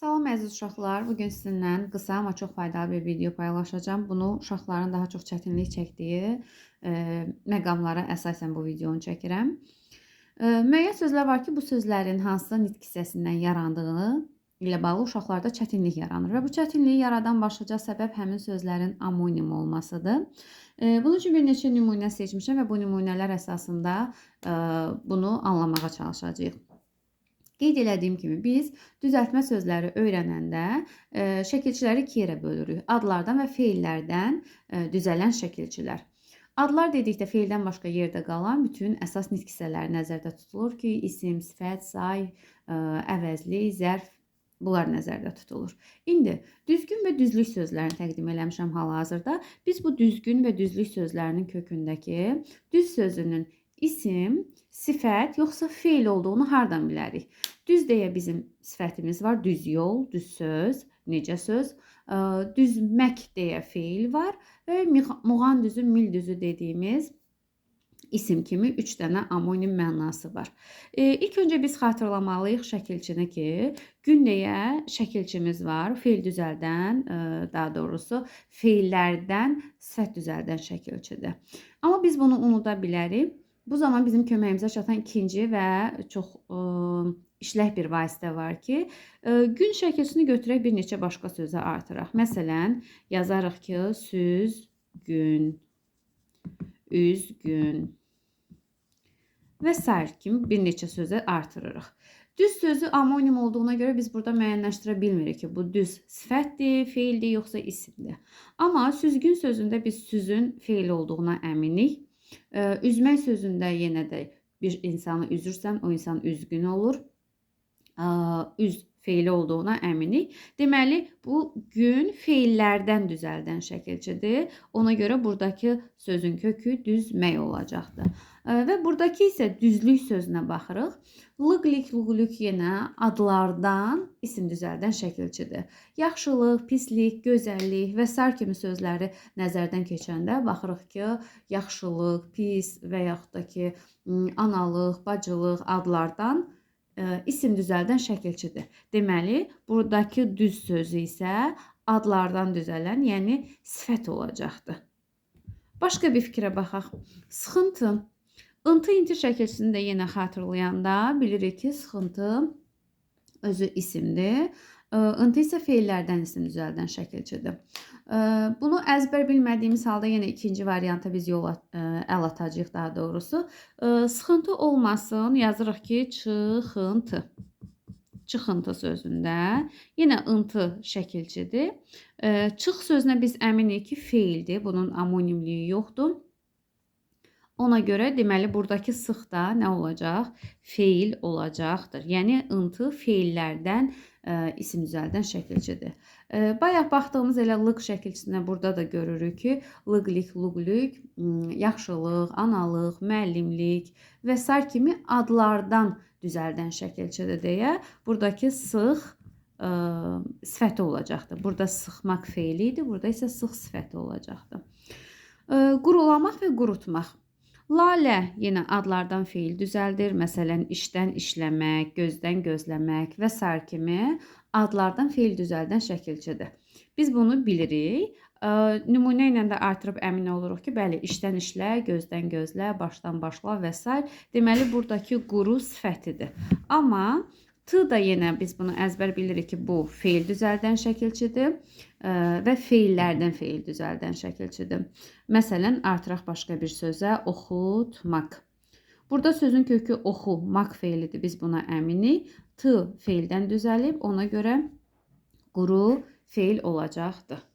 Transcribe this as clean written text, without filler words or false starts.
Salam əziz uşaqlar. Bugün sizinlə qısa amma çox faydalı bir video paylaşacağım. Bunu uşaqların daha çox çətinlik çəkdiyi məqamlara əsasən bu videonu çəkirəm. Müəyyən sözlər var ki, bu sözlərin hansı nitq hissəsindən yarandığını ilə bağlı uşaqlarda çətinlik yaranır və bu çətinliyi yaradan başlıca səbəb həmin sözlərin amonim olmasıdır. Bunun üçün bir neçə nümunə seçmişəm və bu nümunələr əsasında bunu anlamağa çalışacağıq. Qeyd elədiyim kimi biz düzəltmə sözləri öyrənəndə şəkilçiləri iki yerə bölürük. Adlardan və feillərdən düzələn şəkilçilər. Adlar dedikdə feildən başqa yerdə qalan bütün əsas nitq hissələri nəzərdə tutulur ki, isim, sifət, say, əvəzli, zərf bunlar nəzərdə tutulur. İndi düzgün və düzlük sözlərini təqdim eləmişəm hal-hazırda. Biz bu düzgün və düzlük sözlərinin kökündəki düz sözünün isim, sifət yoxsa feil olduğunu hardan bilərik? Düz deyə bizim sifətimiz var. Düz yol, düz söz, necə söz. Düzmək deyə feil var və muğan düzü, mil düzü dediyimiz isim kimi 3 dənə amonim mənası var. İlk öncə biz xatırlamalıyıq şəkilçini ki, gün deyə şəkilçimiz var. Feil düzəldən, daha doğrusu feillərdən sifət düzəldən şəkilçidir. Amma biz bunu unuda bilərik. Bu zaman bizim köməyimizə çatan ikinci və çox işlək bir vasitə var ki, gün şəkilçisini götürək bir neçə başqa sözə artıraq. Məsələn, yazarıq ki, süz, gün, üz, gün və s. kimi bir neçə sözə artırırıq. Düz sözü amonim olduğuna görə biz burada müəyyənləşdirə bilmirik ki, bu düz sifətdir, feildir, yoxsa isimdir. Amma süzgün sözündə biz süzün feil olduğuna əminik. Üzmək sözündə yenə də bir insanı üzürsən, o insan üzgün olur. Üz feili olduğuna əminik. Deməli, bu gün feillərdən düzəldən şəkilçidir. Ona görə buradakı sözün kökü düzmək olacaqdır. Və buradakı isə düzlük sözünə baxırıq. Lıqlik, luqlük yenə adlardan isim düzəldən şəkilçidir. Yaxşılıq, pislik, gözəllik və s. kimi sözləri nəzərdən keçəndə baxırıq ki, yaxşılıq, pis və yaxud da ki, analıq, bacılıq adlardan isim düzəldən şəkilçidir. Deməli, buradakı düz sözü isə adlardan düzələn, yəni sifət olacaqdır. Başqa bir fikrə baxaq. Sıxıntı. Intı, inti şəkilçisini də yenə xatırlayanda bilirik ki, sıxıntı özü isimdir. Intı isə feillərdən isim düzəldən şəkilçidir. Bunu əzbər bilmədiyimiz halda yenə ikinci varianta biz əl atacağıq daha doğrusu. Sıxıntı olmasın, yazırıq ki, çıxıntı. Çıxıntı sözündə yenə intı şəkilçidir. Çıx sözünə biz əminik ki, feildir. Bunun amonimliyi yoxdur. Ona görə deməli buradakı sıx da nə olacaq? Feil olacaqdır. Yəni intı feillərdən isim düzəldən şəkilçidir. Bayaq baxdığımız elə lıq şəkilçisində burada da görürük ki, lıqlik, luqlük, yaxşılıq, analıq, müəllimlik və s. kimi adlardan düzəldən şəkilçidir deyə buradakı sıx sifəti olacaqdır. Burada sıxmaq feili idi, burada isə sıx sifəti olacaqdır. Qurulamaq və qurutmaq. Lalə yenə adlardan feil düzəldir. Məsələn, işdən işləmək, gözdən gözləmək və s. kimi adlardan feil düzəldən şəkilçidir. Biz bunu bilirik. Nümunə ilə də artırıb əmin oluruq ki, bəli, işdən işlə, gözdən gözlə, başdan başla və s. Deməli, buradakı quru sifətidir. Amma T da yenə biz bunu əzbər bilirik ki, bu feil düzəldən şəkilçidir və feillərdən feil düzəldən şəkilçidir. Məsələn, artıraq başqa bir sözə oxutmaq. Burada sözün kökü oxumaq feilidir, biz buna əminik. T feildən düzəlib, ona görə quru feil olacaqdır.